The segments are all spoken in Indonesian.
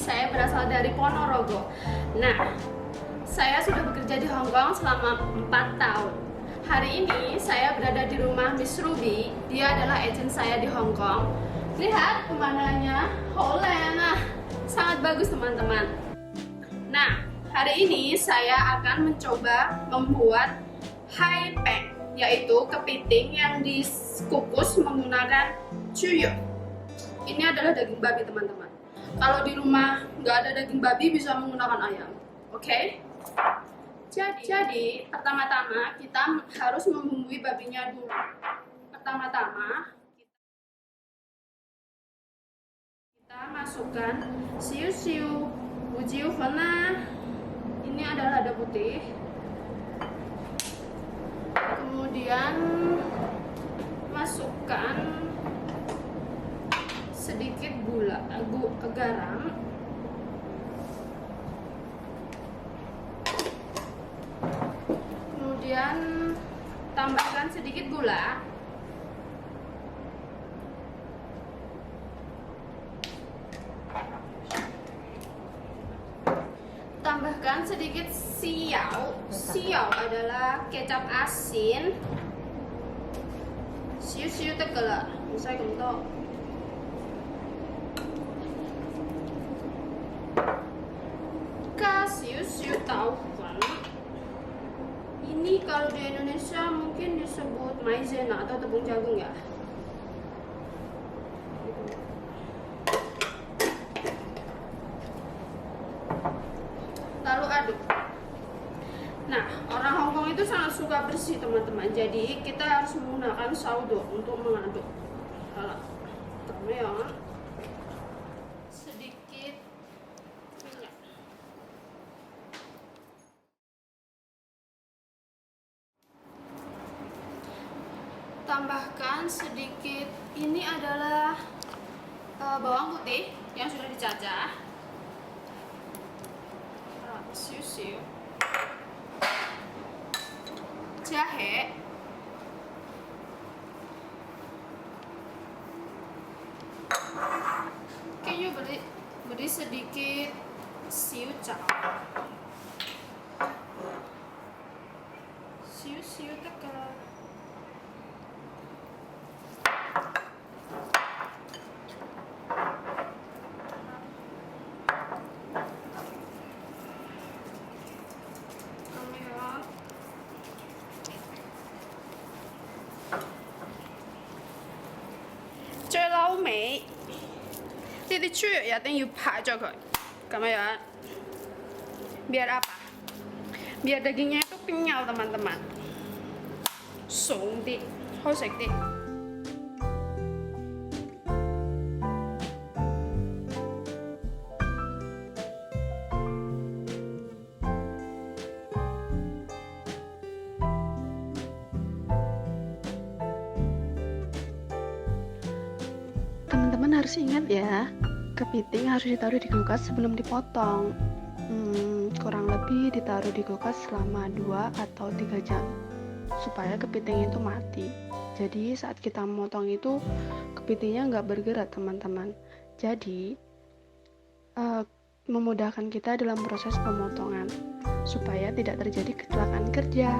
saya berasal dari Ponorogo. Nah, saya sudah bekerja di Hong Kong selama 4 tahun. Hari ini saya berada di rumah Miss Ruby. Dia adalah agent saya di Hong Kong. Lihat pemandangannya, Holland, sangat bagus teman-teman. Nah, hari ini saya akan mencoba membuat hai peng, yaitu kepiting yang dikukus menggunakan cuyo. Ini adalah daging babi teman-teman. Kalau di rumah nggak ada daging babi, bisa menggunakan ayam. Oke? Jadi pertama-tama kita harus membumbui babinya dulu. Pertama-tama kita masukkan siu-siu, ujiu fena. Ini adalah lada putih. Kemudian masukkan sedikit garam, kemudian tambahkan sedikit gula, tambahkan sedikit siau. Siau adalah kecap asin. Siu-siu tegala, misalnya untuk siu-siu taupan. Ini kalau di Indonesia mungkin disebut maizena atau tepung jagung ya. Lalu aduk. Nah, orang Hong Kong itu sangat suka bersih teman-teman. Jadi kita harus menggunakan saudo untuk mengaduk. Kemudian sedikit minyak. Tambahkan sedikit, ini adalah bawang putih yang sudah dicacah, siu-siu, jahe, kayaknya beri sedikit siu chow, siu-siu tekan.尾呢啲豬肉一定要排咗佢，咁樣biar apa? Biar dagingnya itu kenyal teman-teman, sống啲，好食啲。Teman-teman harus ingat ya, kepiting harus ditaruh di kulkas sebelum dipotong. Kurang lebih ditaruh di kulkas selama 2 atau 3 jam supaya kepiting itu mati. Jadi saat kita memotong itu kepitingnya nggak bergerak teman-teman. Jadi memudahkan kita dalam proses pemotongan supaya tidak terjadi kecelakaan kerja.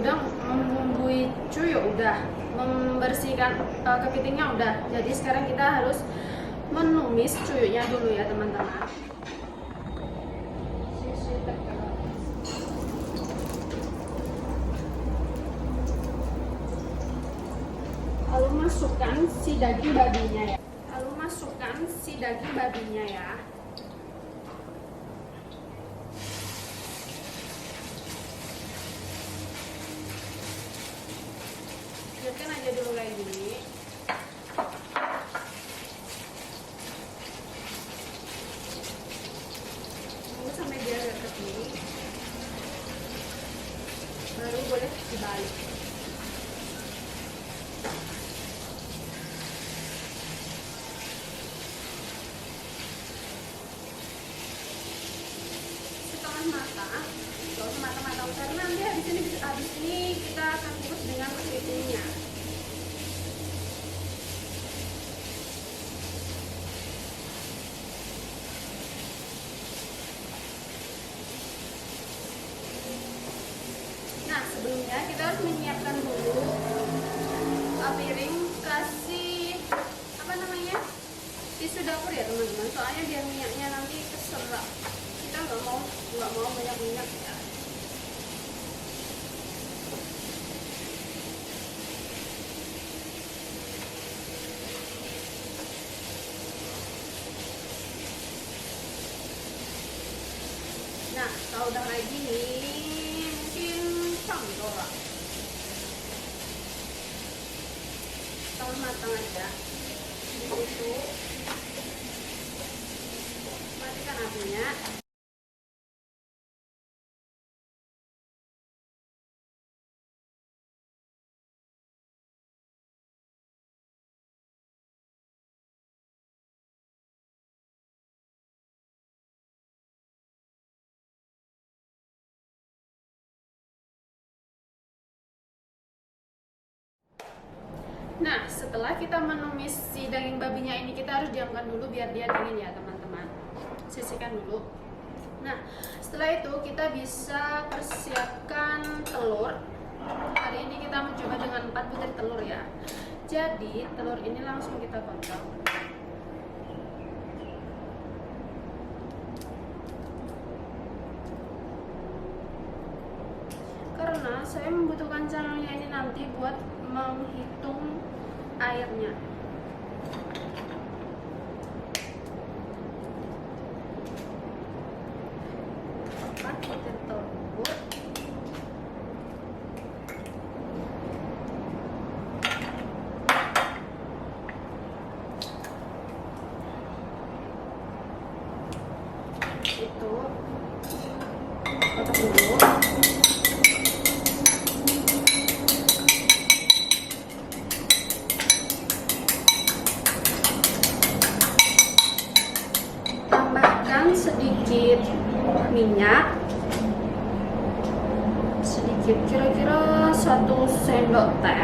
udah membumbui cuyuk, udah membersihkan kepitingnya udah. Jadi sekarang kita harus menumis cuyuknya dulu ya teman-teman. Lalu masukkan si daging babinya ya. Biarkan aja dulu kayak gini. Tunggu sampai dia agak kering. Baru boleh dibalik. Matang karena nanti habis ini kita akan kukus dengan kepitingnya. Nah, sebelumnya kita harus menyiapkan dulu piring, kasih tisu dapur ya teman-teman, soalnya biar minyaknya nanti keserap. Kita nggak mau banyak minyak ya. Nah, kalau udah kayak gini, mungkin sambal lah. Setengah matang aja. Itu matikan apinya. Nah, setelah kita menumis si daging babinya ini, kita harus diamkan dulu biar dia dingin ya teman-teman. Sisihkan dulu. Nah, setelah itu kita bisa persiapkan telur. Hari ini kita mencoba dengan 4 butir telur ya. Jadi telur ini langsung kita potong. Karena saya membutuhkan channelnya ini nanti buat menghitung airnya. Itu potong dulu. Sedikit minyak, sedikit kira-kira 1 sendok teh,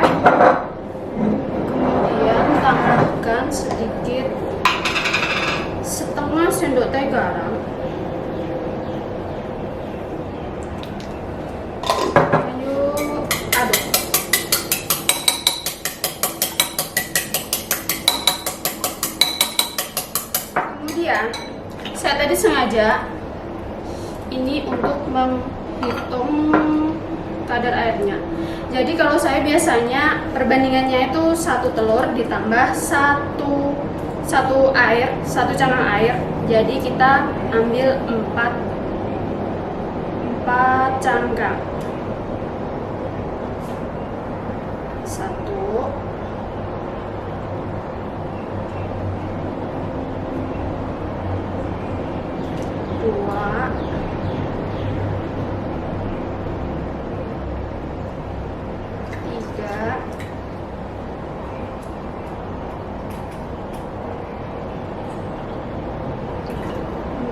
kemudian tambahkan sedikit setengah sendok teh garam, lanjut aduk. Kemudian saya tadi sengaja ini untuk menghitung kadar airnya. Jadi kalau saya biasanya perbandingannya itu 1 telur ditambah 1 canang air. Jadi kita ambil 4 cangkang. 1, 2, 3,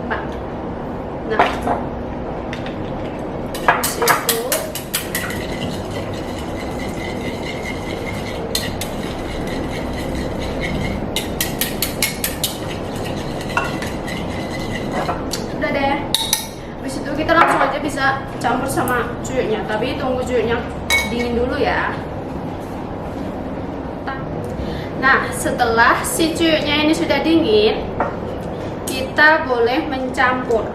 4. Nah, terus itu udah deh. Habis itu kita langsung aja bisa campur sama cuyuknya, tapi tunggu cuyuknya dingin dulu ya. Nah, setelah si cuyuknya ini sudah dingin, kita boleh mencampur.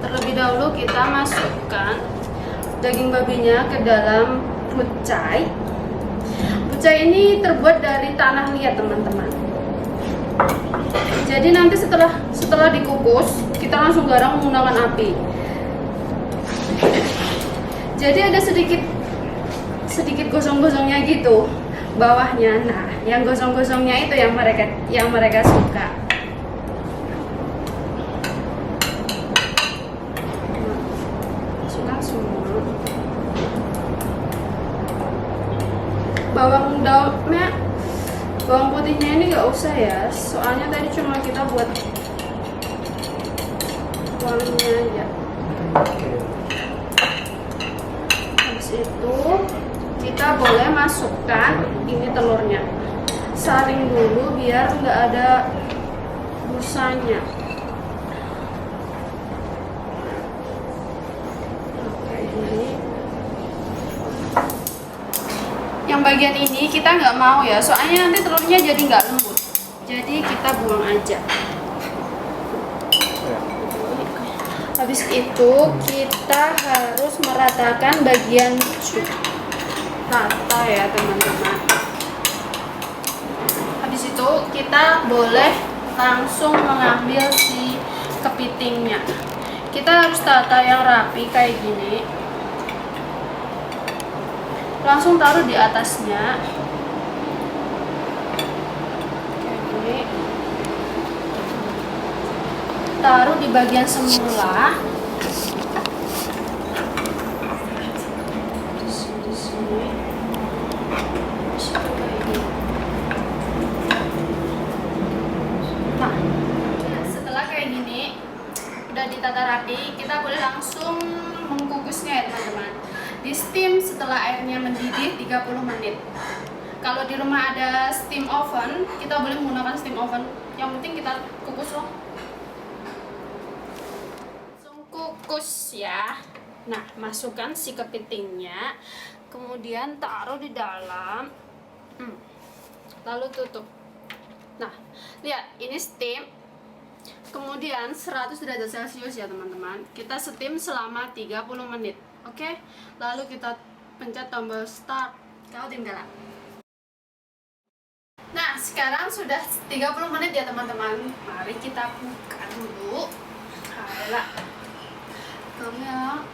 Terlebih dahulu kita masukkan daging babinya ke dalam pucai. Pucai ini terbuat dari tanah liat, teman-teman. Jadi nanti setelah dikukus, kita langsung garang menggunakan api. Jadi ada sedikit gosong-gosongnya gitu bawahnya. Nah, yang gosong-gosongnya itu yang mereka suka. Langsung. Bawang putihnya ini nggak usah ya, soalnya tadi cuma kita buat wanginya aja. Habis itu kita boleh masukkan ini telurnya, saring dulu biar nggak ada busanya. Yang bagian ini kita nggak mau ya, soalnya nanti telurnya jadi nggak lembut, jadi kita buang aja. Habis itu kita harus meratakan bagian rata ya teman-teman. Habis itu kita boleh langsung mengambil si kepitingnya. Kita harus tata yang rapi kayak gini, langsung taruh di atasnya kayak gini, taruh di bagian semula di sini. Nah, setelah kayak gini udah ditata rapi, kita boleh langsung mengkukusnya ya teman-teman. Di steam setelah airnya mendidih 30 menit. Kalau di rumah ada steam oven, kita boleh menggunakan steam oven. Yang penting kita kukus loh. Langsung kukus ya. Nah, masukkan si kepitingnya, kemudian taruh di dalam, lalu tutup. Nah, lihat ini steam. Kemudian 100 derajat Celcius ya teman-teman. Kita steam selama 30 menit. Oke, lalu kita pencet tombol start. Kau tinggal. Nah, sekarang sudah 30 menit ya teman-teman. Mari kita buka dulu. Ayolah. Kamu ya.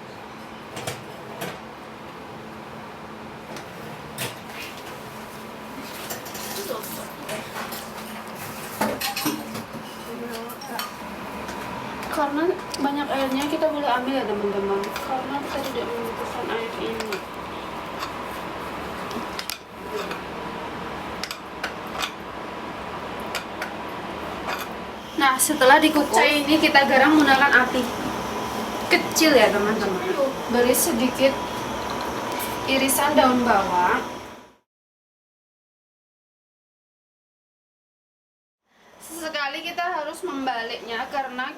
Karena banyak airnya, kita boleh ambil ya teman-teman, karena kita tidak membutuhkan air ini. Nah, setelah dikukus ini kita garang menggunakan api kecil ya teman-teman. Beri sedikit irisan daun bawang. Sesekali kita harus membaliknya karena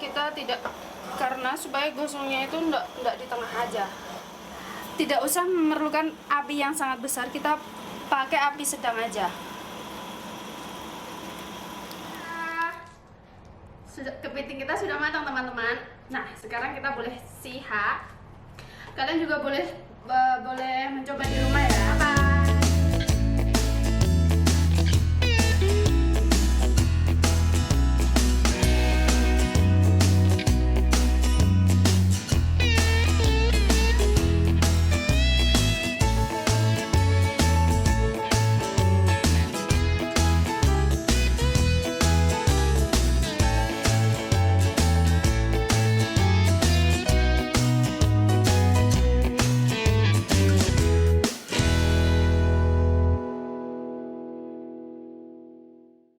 supaya gosongnya itu enggak di tengah aja. Tidak usah memerlukan api yang sangat besar, kita pakai api sedang aja. Kepiting kita sudah matang teman-teman. Nah, sekarang kita boleh siha. Kalian juga boleh mencoba di rumah ya.